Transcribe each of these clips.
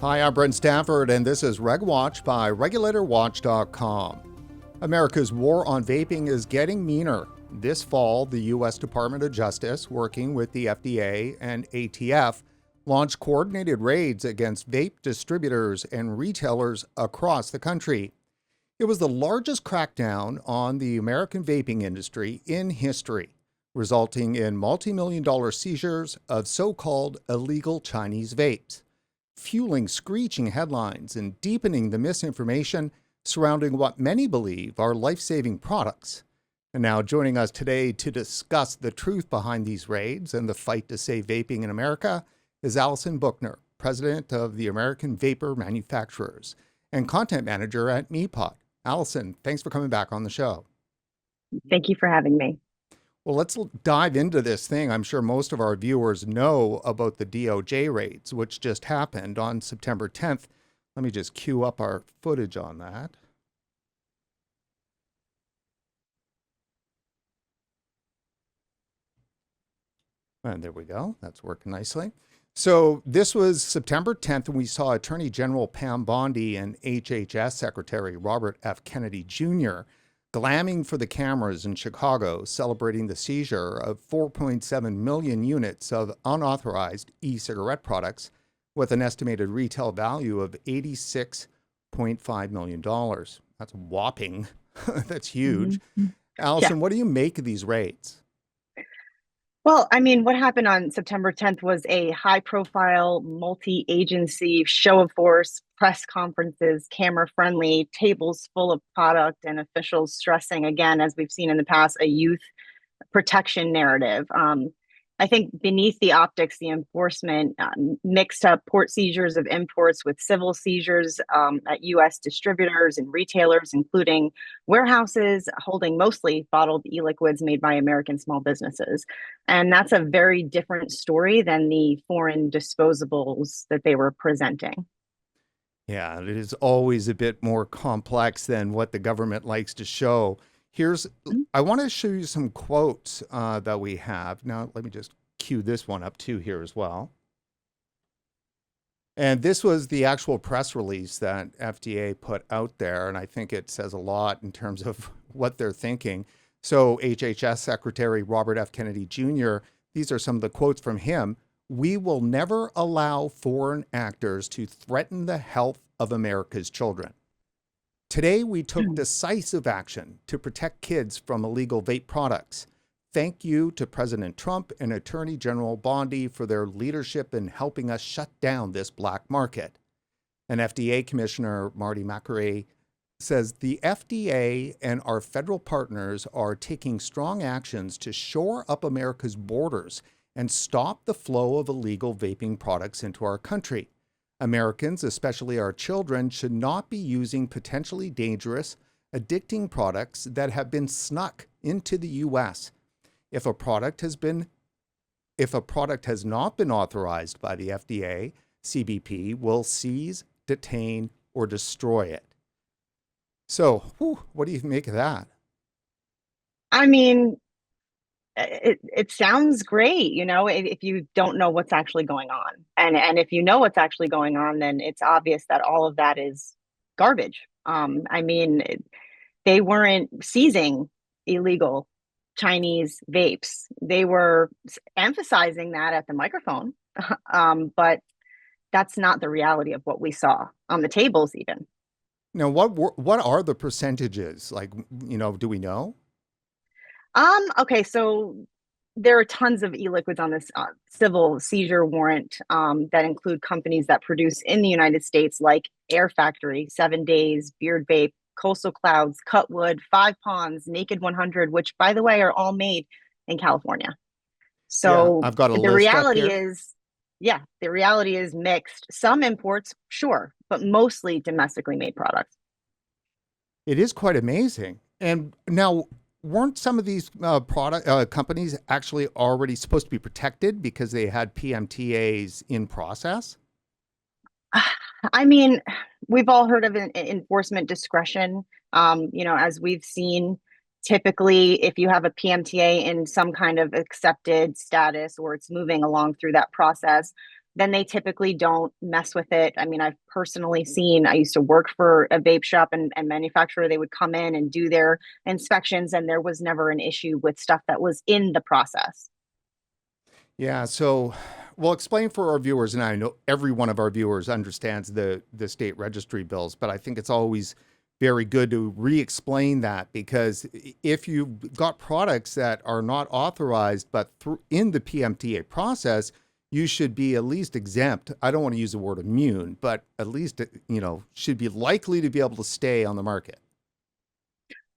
Hi, I'm Brent Stafford, and this is RegWatch by RegulatorWatch.com. America's war on vaping is getting meaner. This fall, the U.S. Department of Justice, working with the FDA and ATF, launched coordinated raids against vape distributors and retailers across the country. It was the largest crackdown on the American vaping industry in history, resulting in multi-million-dollar seizures of so-called illegal Chinese vapes, fueling screeching headlines and deepening the misinformation surrounding what many believe are life-saving products. And now joining us today to discuss the truth behind these raids and the fight to save vaping in America is Allison Boughner, president of the American Vapor Manufacturers and content manager at MePod. Allison, thanks for coming back on the show. Thank you for having me. Well, let's dive into this thing. I'm sure most of our viewers know about the DOJ raids, which just happened on September 10th. Let me just cue up our footage on that. And there we go. That's working nicely. So this was September 10th, and we saw Attorney General Pam Bondi and HHS Secretary Robert F. Kennedy Jr. glamming for the cameras in Chicago, celebrating the seizure of 4.7 million units of unauthorized e-cigarette products with an estimated retail value of $86.5 million. That's whopping. That's huge. Mm-hmm. Allison, What do you make of these raids? Well, I mean, what happened on September 10th was a high-profile, multi-agency show of force, press conferences, camera-friendly, tables full of product, and officials stressing, again, as we've seen in the past, a youth protection narrative. I think beneath the optics, the enforcement mixed up port seizures of imports with civil seizures at U.S. distributors and retailers, including warehouses holding mostly bottled e-liquids made by American small businesses. And that's a very different story than the foreign disposables that they were presenting. Yeah, it is always a bit more complex than what the government likes to show. I want to show you some quotes that we have. Now, let me just cue this one up too here as well. And this was the actual press release that FDA put out there. And I think it says a lot in terms of what they're thinking. So HHS Secretary Robert F. Kennedy Jr., these are some of the quotes from him. "We will never allow foreign actors to threaten the health of America's children. Today, we took decisive action to protect kids from illegal vape products. Thank you to President Trump and Attorney General Bondi for their leadership in helping us shut down this black market." And FDA Commissioner Marty Makary says the FDA and our federal partners are taking strong actions to shore up America's borders and stop the flow of illegal vaping products into our country. Americans, especially our children, should not be using potentially dangerous, addicting products that have been snuck into the U.S. If a product has not been authorized by the FDA, CBP will seize, detain, or destroy it. So, what do you make of that? I mean, it sounds great, if you don't know what's actually going on. And if you know what's actually going on, then it's obvious that all of that is garbage. I mean, they weren't seizing illegal Chinese vapes. They were emphasizing that at the microphone, but that's not the reality of what we saw on the tables even. Now, what are the percentages? Like, do we know? Okay, so there are tons of e-liquids on this civil seizure warrant that include companies that produce in the United States, like Air Factory, 7 Days, Beard Vape, Coastal Clouds, Cutwood, Five Ponds, Naked 100, which, by the way, are all made in California. So yeah, I've got a the list reality up here. the reality is mixed. Some imports, sure, but mostly domestically made products. It is quite amazing. And now, weren't some of these companies actually already supposed to be protected because they had PMTAs in process? I mean, we've all heard of enforcement discretion. As we've seen, typically, if you have a PMTA in some kind of accepted status or it's moving along through that process, then they typically don't mess with it. I mean, I've personally seen, I used to work for a vape shop and manufacturer, they would come in and do their inspections, and there was never an issue with stuff that was in the process. Yeah. So, well, explain for our viewers, and I know every one of our viewers understands the state registry bills, but I think it's always very good to re-explain that, because if you've got products that are not authorized but through in the PMTA process, you should be at least exempt. I don't want to use the word immune, but at least should be likely to be able to stay on the market.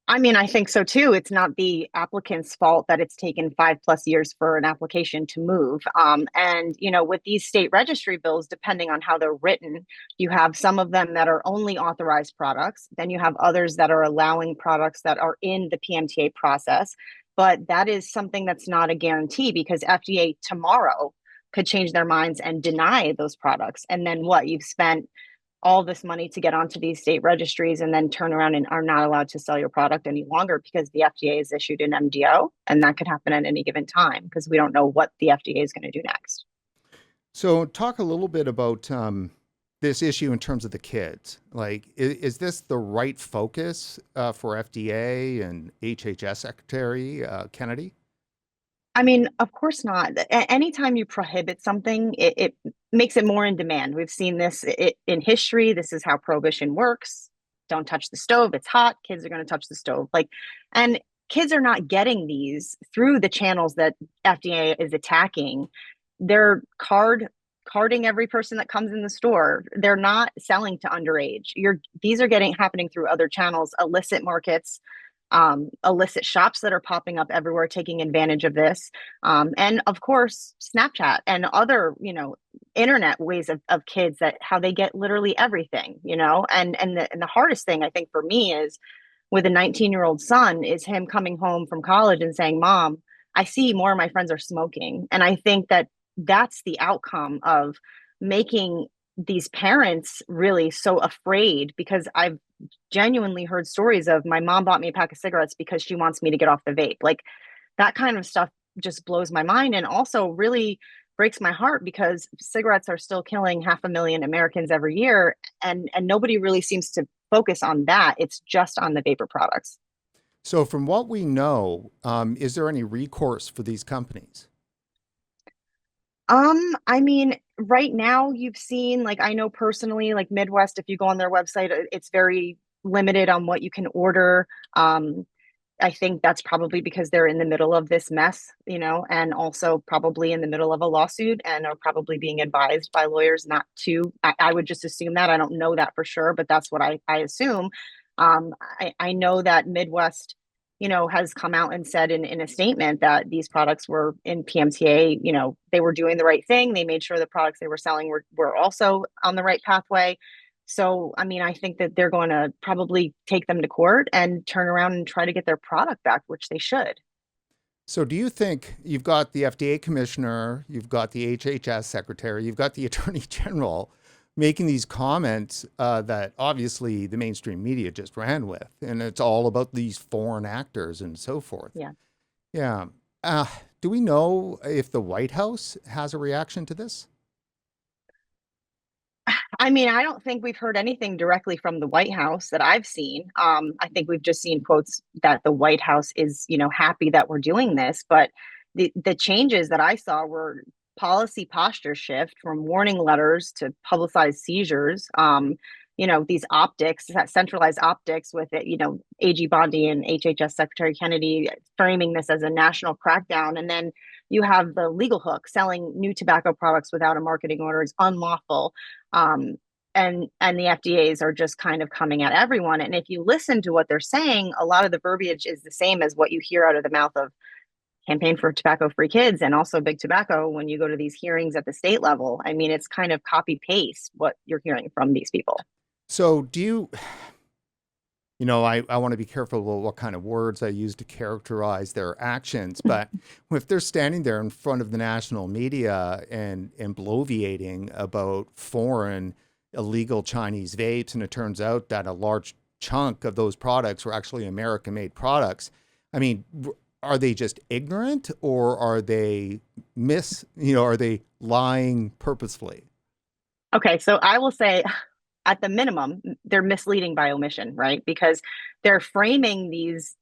I mean, I think so too. It's not the applicant's fault that it's taken 5+ years for an application to move. And, with these state registry bills, depending on how they're written, you have some of them that are only authorized products. Then you have others that are allowing products that are in the PMTA process. But that is something that's not a guarantee, because FDA tomorrow could change their minds and deny those products. And then what? You've spent all this money to get onto these state registries and then turn around and are not allowed to sell your product any longer because the FDA has issued an MDO, and that could happen at any given time because we don't know what the FDA is going to do next. So, talk a little bit about this issue in terms of the kids. Like, is this the right focus for FDA and HHS Secretary Kennedy? I mean, of course not. Anytime you prohibit something, it makes it more in demand. We've seen this in history. This is how prohibition works. Don't touch the stove. It's hot. Kids are going to touch the stove. And kids are not getting these through the channels that FDA is attacking. They're carding every person that comes in the store. They're not selling to underage. These are happening through other channels, illicit markets, illicit shops that are popping up everywhere, taking advantage of this. And of course, Snapchat and other, internet ways of kids, that how they get literally everything, and the hardest thing I think for me is with a 19-year-old son is him coming home from college and saying, Mom, I see more of my friends are smoking. And I think that that's the outcome of making these parents really so afraid, because I've genuinely heard stories of my mom bought me a pack of cigarettes because she wants me to get off the vape. Like, that kind of stuff just blows my mind, and also really breaks my heart, because cigarettes are still killing 500,000 Americans every year, and nobody really seems to focus on that. It's just on the vapor products. So, from what we know, is there any recourse for these companies? I mean, right now you've seen, like, I know personally, like Midwest, if you go on their website, it's very limited on what you can order. I think that's probably because they're in the middle of this mess, and also probably in the middle of a lawsuit, and are probably being advised by lawyers not to. I would just assume that. I don't know that for sure, but that's what I assume. I know that Midwest, has come out and said in a statement that these products were in PMTA, they were doing the right thing. They made sure the products they were selling were also on the right pathway. So, I mean, I think that they're going to probably take them to court and turn around and try to get their product back, which they should. So, do you think you've got the FDA commissioner, you've got the HHS secretary, you've got the attorney general making these comments that obviously the mainstream media just ran with, and it's all about these foreign actors and so forth. Yeah. Yeah. Do we know if the White House has a reaction to this? I mean, I don't think we've heard anything directly from the White House that I've seen. I think we've just seen quotes that the White House is, happy that we're doing this. But the changes that I saw were policy posture shift from warning letters to publicized seizures. These optics, that centralized optics with it, AG Bondi and HHS Secretary Kennedy framing this as a national crackdown. And then you have the legal hook, selling new tobacco products without a marketing order is unlawful. And the FDAs are just kind of coming at everyone. And if you listen to what they're saying, a lot of the verbiage is the same as what you hear out of the mouth of Campaign for Tobacco-Free Kids and also Big Tobacco when you go to these hearings at the state level. I mean, it's kind of copy paste what you're hearing from these people. So, I want to be careful about what kind of words I use to characterize their actions, but if they're standing there in front of the national media and bloviating about foreign illegal Chinese vapes, and it turns out that a large chunk of those products were actually American-made products, I mean, are they just ignorant, or are they are they lying purposefully? Okay, so I will say at the minimum, they're misleading by omission, right? Because they're framing these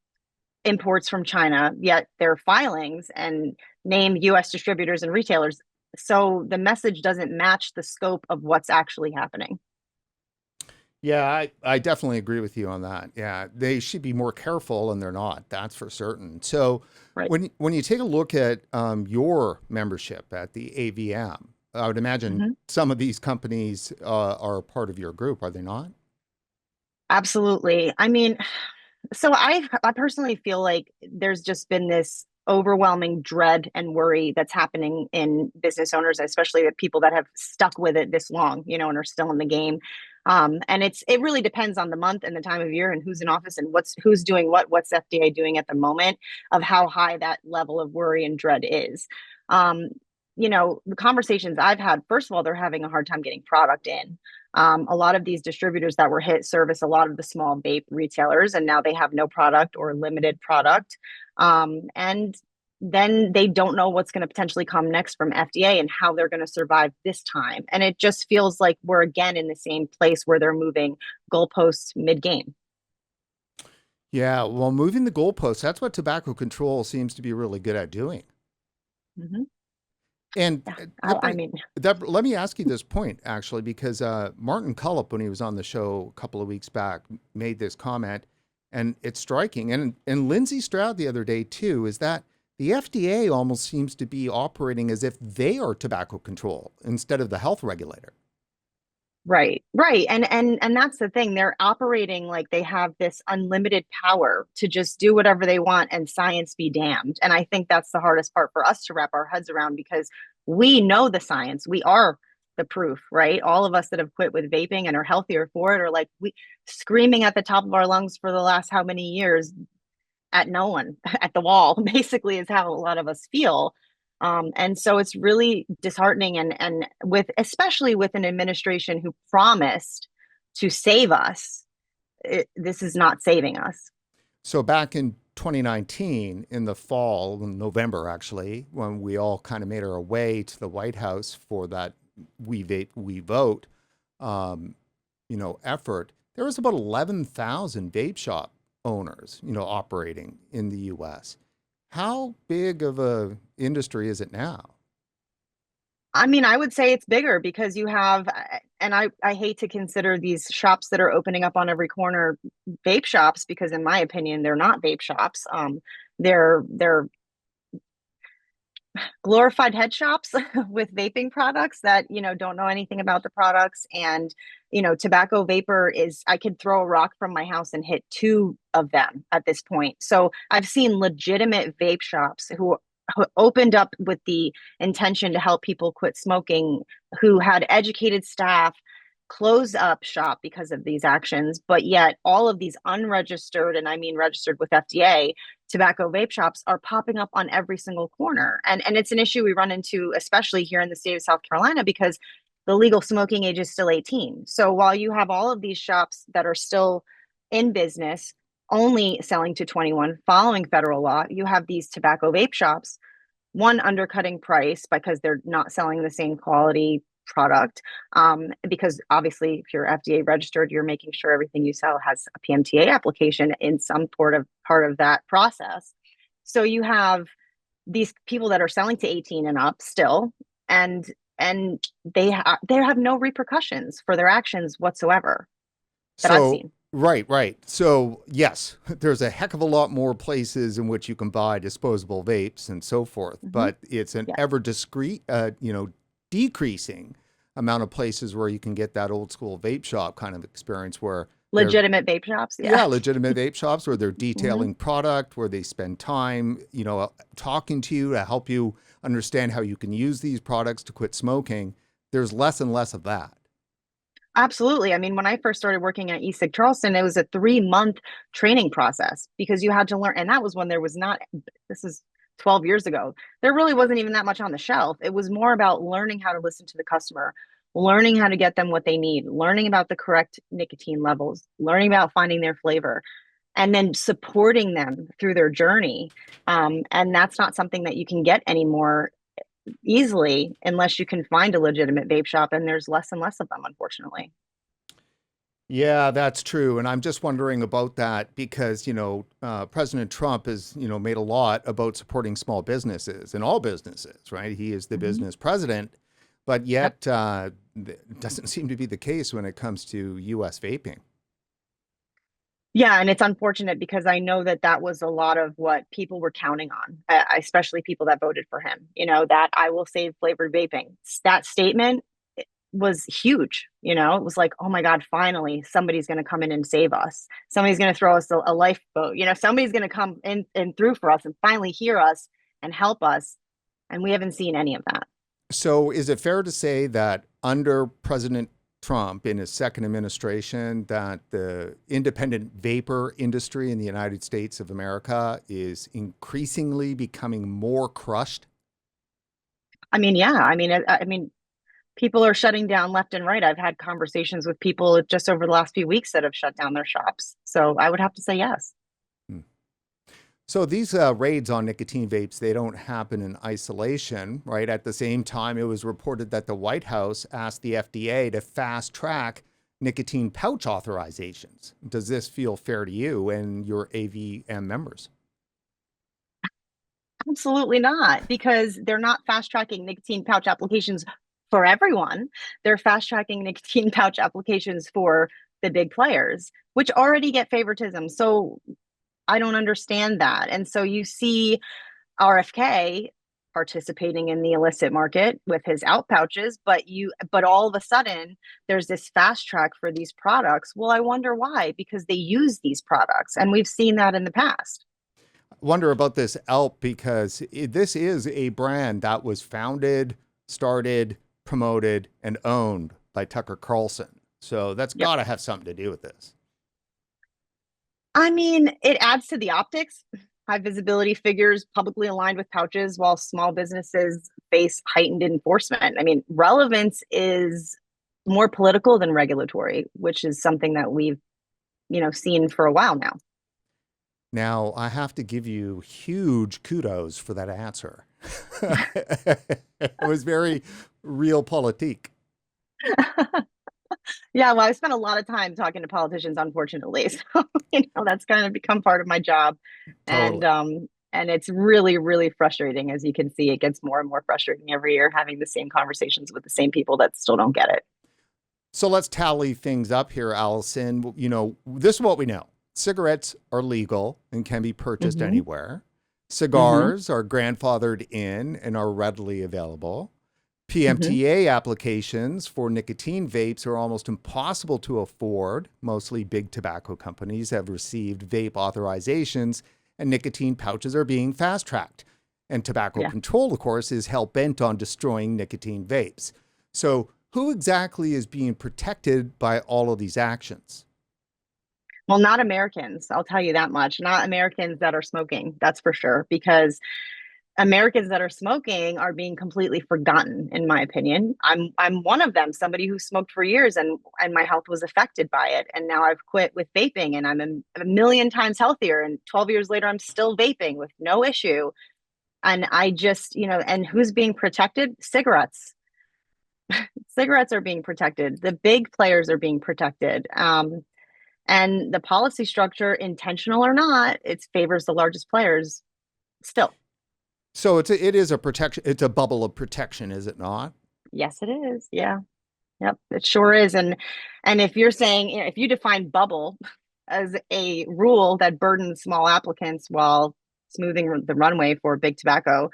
imports from China, yet their filings and name US distributors and retailers. So the message doesn't match the scope of what's actually happening. Yeah, I definitely agree with you on that. Yeah, they should be more careful, and they're not. That's for certain. So, Right. when you take a look at your membership at the AVM, I would imagine Mm-hmm. some of these companies are part of your group, are they not? Absolutely. I mean, so I personally feel like there's just been this overwhelming dread and worry that's happening in business owners, especially the people that have stuck with it this long, and are still in the game. And it really depends on the month and the time of year and who's in office and who's doing what's FDA doing at the moment of how high that level of worry and dread is. Um, the conversations I've had, first of all, they're having a hard time getting product in. A lot of these distributors that were hit service a lot of the small vape retailers, and now they have no product or limited product. And then they don't know what's going to potentially come next from FDA and how they're going to survive this time. And it just feels like we're again in the same place where they're moving goalposts mid game. Yeah, well, moving the goalposts, that's what tobacco control seems to be really good at doing. Mm-hmm. And Yeah, that I bring mean, that let me ask you this point actually, because Martin Cullip, when he was on the show a couple of weeks back, made this comment, and it's striking. And Lindsay Stroud the other day too, is that the FDA almost seems to be operating as if they are tobacco control instead of the health regulator. right. And that's the thing. They're operating like they have this unlimited power to just do whatever they want and science be damned. And I think that's the hardest part for us to wrap our heads around because we know the science. We are the proof, right? All of us that have quit with vaping and are healthier for it are like we screaming at the top of our lungs for the last how many years at no one, at the wall, basically is how a lot of us feel. And so it's really disheartening and with especially with an administration who promised to save us, this is not saving us. So back in 2019, in the fall, in November actually, when we all kind of made our way to the White House for that We Vape, We Vote, um, effort, there was about 11,000 vape shop owners, operating in the U.S. How big of a industry is it now? I mean, I would say it's bigger because you have, and I hate to consider these shops that are opening up on every corner vape shops because, in my opinion, they're not vape shops. They're glorified head shops with vaping products that don't know anything about the products. And tobacco vapor is, I could throw a rock from my house and hit two of them at this point. So I've seen legitimate vape shops who opened up with the intention to help people quit smoking, who had educated staff close up shop because of these actions, but yet all of these unregistered, and I mean registered with FDA, tobacco vape shops are popping up on every single corner. And it's an issue we run into, especially here in the state of South Carolina, because the legal smoking age is still 18. So while you have all of these shops that are still in business, only selling to 21, following federal law, you have these tobacco vape shops, one undercutting price because they're not selling the same quality product. Because obviously, if you're FDA registered, you're making sure everything you sell has a PMTA application in some part of that process. So you have these people that are selling to 18 and up still, and they have no repercussions for their actions whatsoever that I've So, seen. right. So, yes, there's a heck of a lot more places in which you can buy disposable vapes and so forth, Mm-hmm. but it's an Yes. ever discreet, decreasing amount of places where you can get that old school vape shop kind of experience where they're, Legitimate vape shops. yeah, Yeah. legitimate vape shops where they're Mm-hmm. detailing product, where they spend time, talking to you to help you understand how you can use these products to quit smoking. There's less and less of that. Absolutely. I mean, when I first started working at eSig Charleston, it was a 3-month training process because you had to learn. And that was when there was not, this is 12 years ago. There really wasn't even that much on the shelf. It was more about learning how to listen to the customer, learning how to get them what they need, learning about the correct nicotine levels, learning about finding their flavor. and then supporting them through their journey. And that's not something that you can get anymore easily unless you can find a legitimate vape shop, and there's less and less of them, unfortunately. Yeah, that's true. And I'm just wondering about that because, President Trump has, made a lot about supporting small businesses and all businesses, right? He is the Mm-hmm. business president, but Yep. yet it doesn't seem to be the case when it comes to US vaping. Yeah, and it's unfortunate because I know that that was a lot of what people were counting on, especially people that voted for him. That I will save flavored vaping. That statement was huge. It was like, oh my God, finally somebody's going to come in and save us. Somebody's going to throw us a lifeboat. Somebody's going to come in and through for us and finally hear us and help us. And we haven't seen any of that. So is it fair to say that under President Trump in his second administration that the independent vapor industry in the United States of America is increasingly becoming more crushed? I mean, yeah. I mean, people are shutting down left and right. I've had conversations with people just over the last few weeks that have shut down their shops. So I would have to say yes. Hmm. So these raids on nicotine vapes, they don't happen in isolation, right? At the same time, it was reported that the White House asked the FDA to fast track nicotine pouch authorizations. Does this feel fair to you and your AVM members? Absolutely not, because they're not fast tracking nicotine pouch applications for everyone. They're fast tracking nicotine pouch applications for the big players, which already get favoritism. So I don't understand that. And so you see RFK participating in the illicit market with his out pouches, but all of a sudden there's this fast track for these products. Well, I wonder why, because they use these products, and we've seen that in the past. Wonder about this ALP because this is a brand that was founded, started, promoted, and owned by Tucker Carlson. So that's Yep. got to have something to do with this. I mean, it adds to the optics. High visibility figures publicly aligned with pouches while small businesses face heightened enforcement. I mean, relevance is more political than regulatory, which is something that we've, seen for a while now. Now, I have to give you huge kudos for that answer. It was very realpolitik. Yeah, well, I spent a lot of time talking to politicians, unfortunately. So, that's kind of become part of my job. And Totally. and it's really, really frustrating. As you can see, it gets more and more frustrating every year having the same conversations with the same people that still don't get it. So let's tally things up here, Allison. This is what we know. Cigarettes are legal and can be purchased Mm-hmm. anywhere. Mm-hmm. Cigars are grandfathered in and are readily available. Mm-hmm. PMTA applications for nicotine vapes are almost impossible to afford. Mostly big tobacco companies have received vape authorizations, and nicotine pouches are being fast tracked. And tobacco Yeah. control, of course, is hell bent on destroying nicotine vapes. So, who exactly is being protected by all of these actions? Well, not Americans. I'll tell you that much. Not Americans that are smoking. That's for sure. Because Americans that are smoking are being completely forgotten, in my opinion. I'm one of them, somebody who smoked for years, and my health was affected by it. And now I've quit with vaping, and I'm a million times healthier. And 12 years later, I'm still vaping with no issue. And I just, and who's being protected? Cigarettes. Cigarettes are being protected. The big players are being protected. And the policy structure, intentional or not, it favors the largest players still. So it is a protection. It's a bubble of protection, is it not? Yes, it is. Yeah. Yep, it sure is. And if you're saying, if you define bubble as a rule that burdens small applicants while smoothing the runway for big tobacco,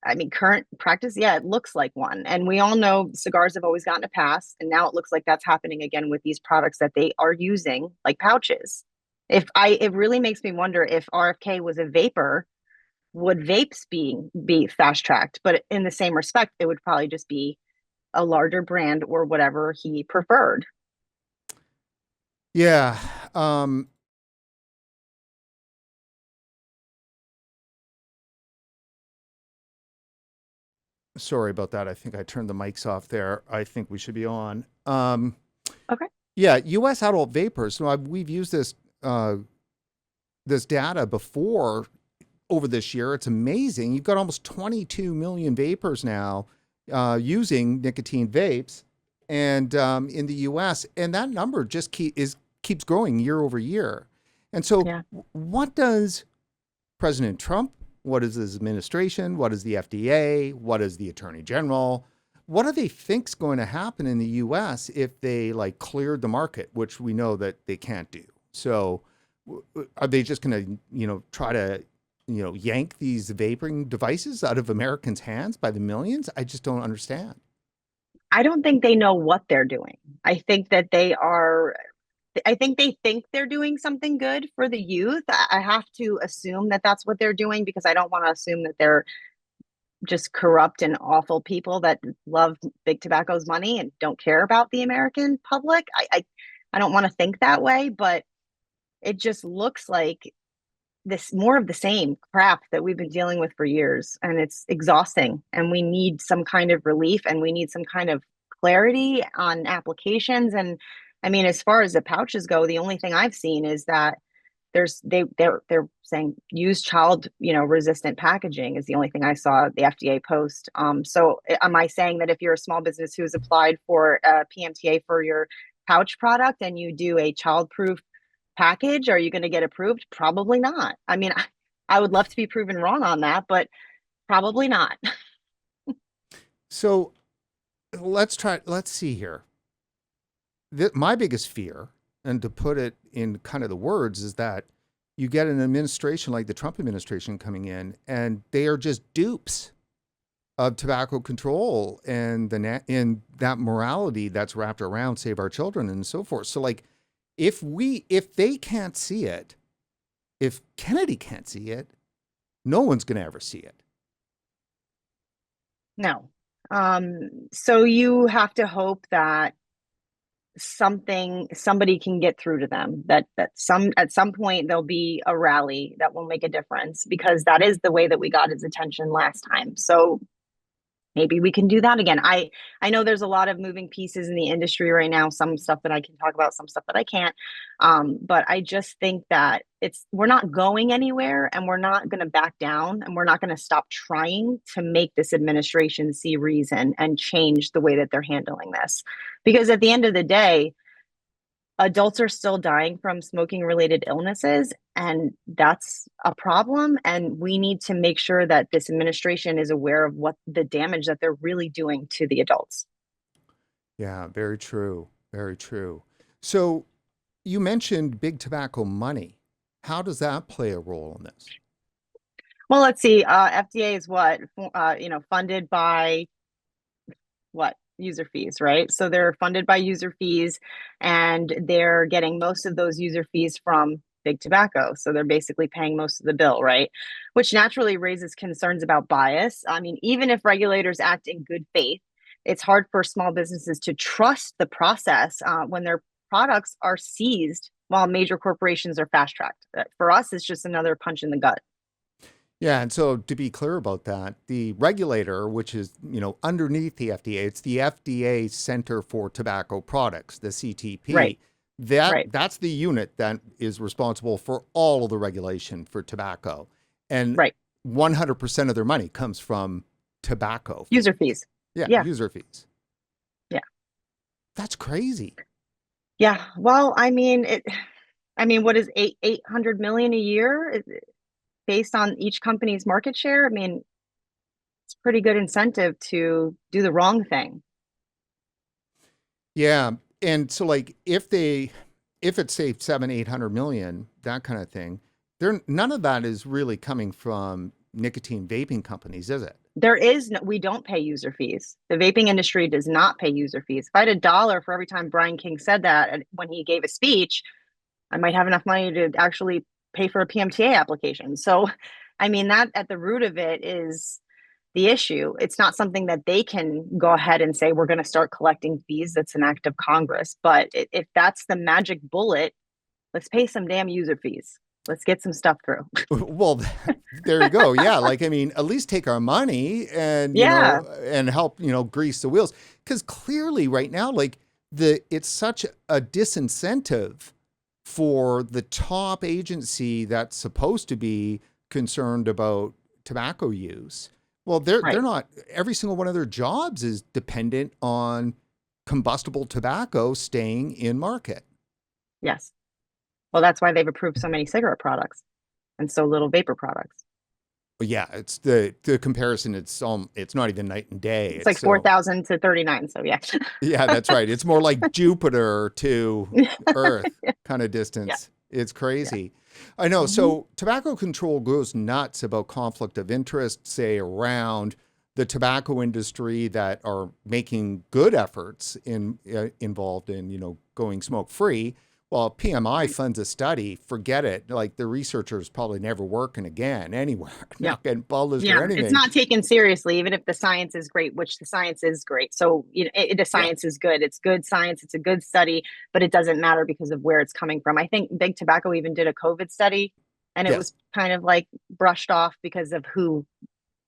I mean, current practice, yeah, it looks like one. And we all know cigars have always gotten a pass, and now it looks like that's happening again with these products that they are using like pouches. It really makes me wonder if RFK was a vapor, would vapes be fast tracked? But in the same respect, it would probably just be a larger brand or whatever he preferred. Yeah. Sorry about that. I think I turned the mics off there. I think we should be on. Okay. Yeah, U.S. adult vapors. So we've used this this data before over this year. It's amazing. You've got almost 22 million vapors now using nicotine vapes, and in the U.S., and that number just keeps growing year over year. And so, Yeah. what does President Trump, what is his administration, what is the FDA, what is the Attorney General, what do they think's going to happen in the U.S. if they like cleared the market, which we know that they can't do? So, are they just going to, try to, yank these vaping devices out of Americans' hands by the millions? I just don't understand. I don't think they know what they're doing. I think that I think they think they're doing something good for the youth. I have to assume that that's what they're doing, because I don't want to assume that they're just corrupt and awful people that love big tobacco's money and don't care about the American public. I don't want to think that way, but it just looks like this more of the same crap that we've been dealing with for years, and it's exhausting, and we need some kind of relief, and we need some kind of clarity on applications. And I mean, as far as the pouches go, the only thing I've seen is that they're saying use child resistant packaging is the only thing I saw the FDA post. So am I saying that if you're a small business who has applied for a PMTA for your pouch product and you do a child proof package, are you going to get approved? Probably not. I mean, I would love to be proven wrong on that, but probably not. So let's see here. My biggest fear, and to put it in kind of the words, is that you get an administration like the Trump administration coming in, and they are just dupes of tobacco control and in that morality that's wrapped around Save Our Children and so forth. So like, if they can't see it, if Kennedy can't see it, no one's going to ever see it. No. So you have to hope that somebody can get through to them, that at some point there'll be a rally that will make a difference, because that is the way that we got his attention last time. So maybe we can do that again. I know there's a lot of moving pieces in the industry right now, some stuff that I can talk about, some stuff that I can't. But I just think that we're not going anywhere, and we're not going to back down, and we're not going to stop trying to make this administration see reason and change the way that they're handling this. Because at the end of the day, adults are still dying from smoking related illnesses, and that's a problem. And we need to make sure that this administration is aware of what the damage that they're really doing to the adults. Yeah, very true. Very true. So you mentioned big tobacco money. How does that play a role in this? Well, let's see. FDA is funded by what? User fees, right? So they're funded by user fees, and they're getting most of those user fees from big tobacco. So they're basically paying most of the bill, right? Which naturally raises concerns about bias. I mean, even if regulators act in good faith, it's hard for small businesses to trust the process when their products are seized while major corporations are fast tracked. For us, it's just another punch in the gut. Yeah, and so to be clear about that, the regulator, which is, underneath the FDA, it's the FDA Center for Tobacco Products, the CTP. Right. That's the unit that is responsible for all of the regulation for tobacco. And 100% of their money comes from tobacco fees. User fees. Yeah, user fees. Yeah. That's crazy. Yeah. Well, I mean, what is 800 million a year? Based on each company's market share, I mean, it's pretty good incentive to do the wrong thing. Yeah. And so like if it's say 700-800 million, that kind of thing, none of that is really coming from nicotine vaping companies, is it? We don't pay user fees. The vaping industry does not pay user fees. If I had $1 for every time Brian King said that when he gave a speech, I might have enough money to actually pay for a PMTA application. So, I mean, that at the root of it is the issue. It's not something that they can go ahead and say, we're going to start collecting fees. That's an act of Congress. But if that's the magic bullet, let's pay some damn user fees. Let's get some stuff through. Well, there you go. Yeah. Like, I mean, at least take our money and, and help, grease the wheels. Because clearly right now, like it's such a disincentive for the top agency that's supposed to be concerned about tobacco use. Well, they're Right. not. Every single one of their jobs is dependent on combustible tobacco staying in market. Yes. Well, that's why they've approved so many cigarette products and so little vapor products. But yeah, it's the comparison. It's not even night and day. It's It's like so 4,000 to 39. So yeah. yeah, that's right. It's more like Jupiter to Earth kind of Yeah. distance. It's Yeah. crazy. I know. Hmm. So tobacco control goes nuts about conflict of interest, say around the tobacco industry that are making good efforts involved in, going smoke free. Well, PMI Right. funds a study, forget it. Like the researchers probably never working again anywhere, Yeah. not getting published or Yeah. It's anything. not taken seriously, even if the science is great, which the science is great. So, the Yeah. science is good. It's good science. It's a good study, but it doesn't matter because of where it's coming from. I think Big Tobacco even did a COVID study and it Yes. was kind of like brushed off because of who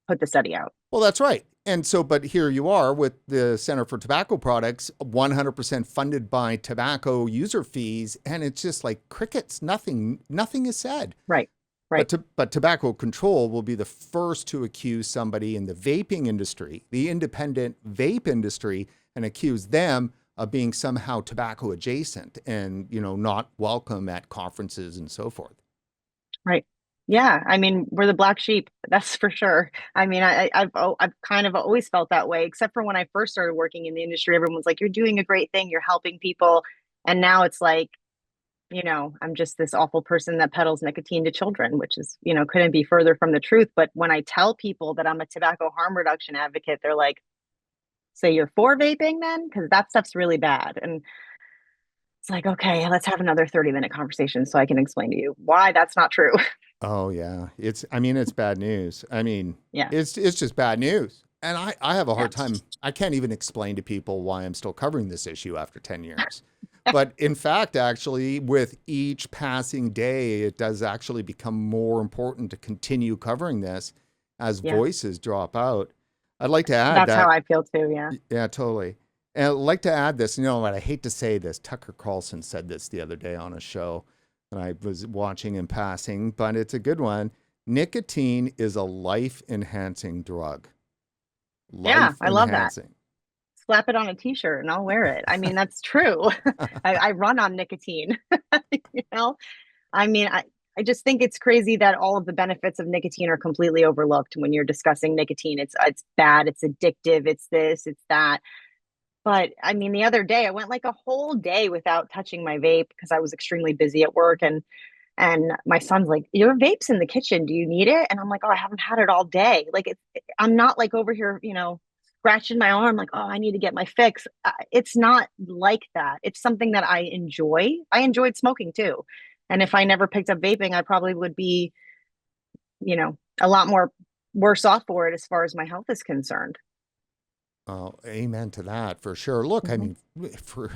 put the study out. Well, that's right. And so, but here you are with the Center for Tobacco Products, 100% funded by tobacco user fees. And it's just like crickets, nothing is said. Right. Right. But tobacco control will be the first to accuse somebody in the vaping industry, the independent vape industry, and accuse them of being somehow tobacco adjacent and, not welcome at conferences and so forth. Right. Yeah. I mean, we're the black sheep. That's for sure. I mean, I've kind of always felt that way, except for when I first started working in the industry. Everyone's like, "You're doing a great thing. You're helping people," and now it's like, I'm just this awful person that peddles nicotine to children, which is, couldn't be further from the truth. But when I tell people that I'm a tobacco harm reduction advocate, they're like, "So you're for vaping then? Because that stuff's really bad." And it's like, okay, let's have another 30-minute conversation so I can explain to you why that's not true. Oh yeah. It's bad news. Yeah. It's just bad news. And I have a Yeah. hard time. I can't even explain to people why I'm still covering this issue after 10 years. But in fact, actually, with each passing day, it does actually become more important to continue covering this as Yeah. voices drop out. I'd like to add That's how that. I feel too. Yeah. Yeah, totally. And I'd like to add this. You know what? I hate to say this. Tucker Carlson said this the other day on a show that I was watching in passing, but it's a good one. Nicotine is a life enhancing drug. Yeah. Life I love that. enhancing. Slap it on a t-shirt and I'll wear it. I mean, that's true. I run on nicotine, you know? I mean, I just think it's crazy that all of the benefits of nicotine are completely overlooked when you're discussing nicotine. It's bad, it's addictive, it's this, it's that. But I mean, the other day I went like a whole day without touching my vape because I was extremely busy at work and my son's like, "Your vape's in the kitchen. Do you need it?" And I'm like, "Oh, I haven't had it all day." Like I'm not like over here, scratching my arm like, "Oh, I need to get my fix." It's not like that. It's something that I enjoy. I enjoyed smoking too. And if I never picked up vaping, I probably would be, a lot more worse off for it as far as my health is concerned. Oh, amen to that for sure. Look, Hmm. for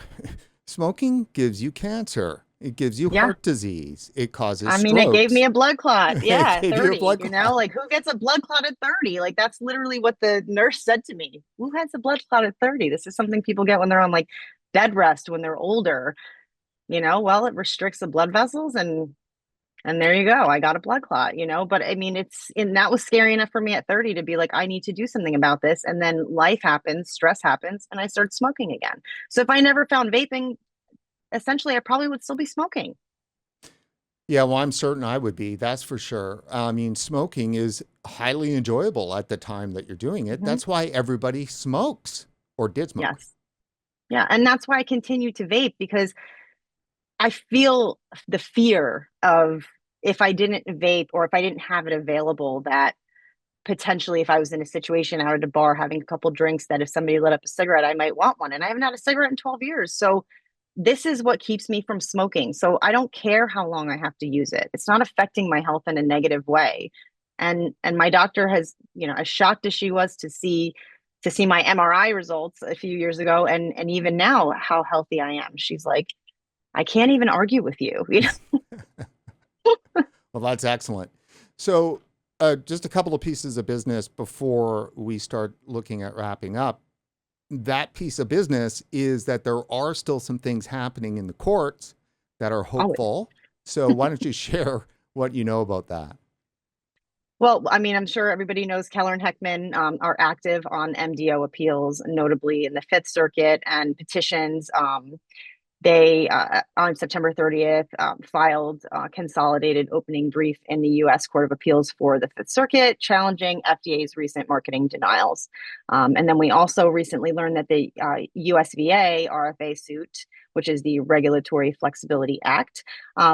smoking gives you cancer. It gives you Yeah. heart disease. It causes I mean, it gave me strokes. a blood clot. It Yeah, gave you a 30, blood clot. like who gets a blood clot at 30? Like that's literally what the nurse said to me. Who has a blood clot at 30? This is something people get when they're on like bed rest when they're older. Well, it restricts the blood vessels and there you go. I got a blood clot, but I mean, and that was scary enough for me at 30 to be like, I need to do something about this. And then life happens, stress happens, and I started smoking again. So if I never found vaping, essentially I probably would still be smoking. Yeah, well, I'm certain I would be. That's for sure. Smoking is highly enjoyable at the time that you're doing it. Mhm. That's why everybody smokes or did smoke. Yes. Yeah. And that's why I continue to vape because I feel the fear of if I didn't vape or if I didn't have it available, that potentially if I was in a situation out at a bar having a couple drinks, that if somebody lit up a cigarette, I might want one. And I haven't had a cigarette in 12 years. So this is what keeps me from smoking. So I don't care how long I have to use it. It's not affecting my health in a negative way. And my doctor has, as shocked as she was to see my MRI results a few years ago and even now how healthy I am. She's like, I can't even argue with you. Well, that's excellent. So, just a couple of pieces of business before we start looking at wrapping up. That piece of business is that there are still some things happening in the courts that are Always. hopeful. So why don't you share what you know about that? Well, I mean, I'm sure everybody knows Keller and Heckman are active on MDO appeals, notably in the Fifth Circuit and petitions. They, on September 30th, filed a consolidated opening brief in the U.S. Court of Appeals for the Fifth Circuit, challenging FDA's recent marketing denials. And then we also recently learned that the USVA RFA suit, which is the Regulatory Flexibility Act,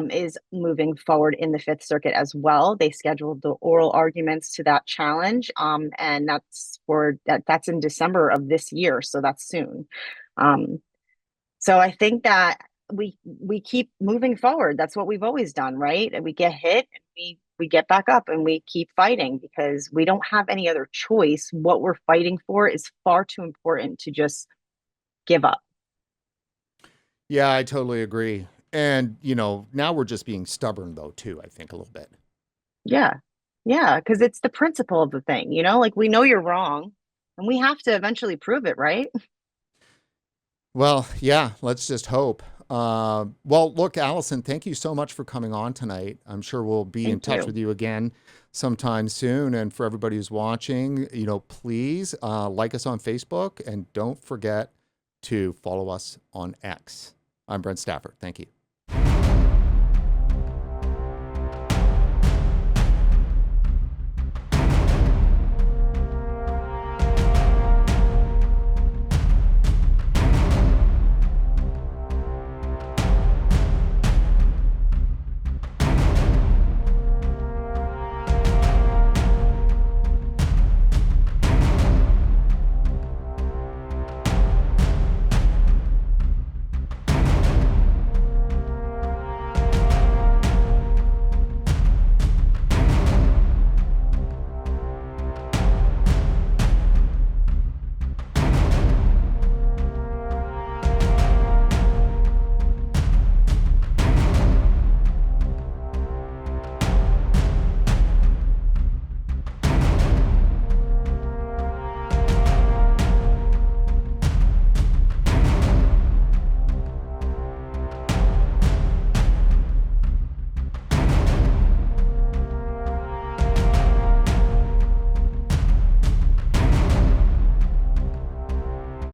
is moving forward in the Fifth Circuit as well. They scheduled the oral arguments to that challenge, and that's in December of this year, so that's soon. So I think that we keep moving forward. That's what we've always done, right? And we get hit and we get back up and we keep fighting because we don't have any other choice. What we're fighting for is far too important to just give up. Yeah, I totally agree. And, now we're just being stubborn though, too, I think a little bit. Yeah. Yeah, because it's the principle of the thing, like we know you're wrong and we have to eventually prove it, right? Well, yeah, let's just hope. Well, look, Allison, thank you so much for coming on tonight. I'm sure we'll be in Thank touch you. with you again sometime soon. And for everybody who's watching, please like us on Facebook and don't forget to follow us on X. I'm Brent Stafford. Thank you.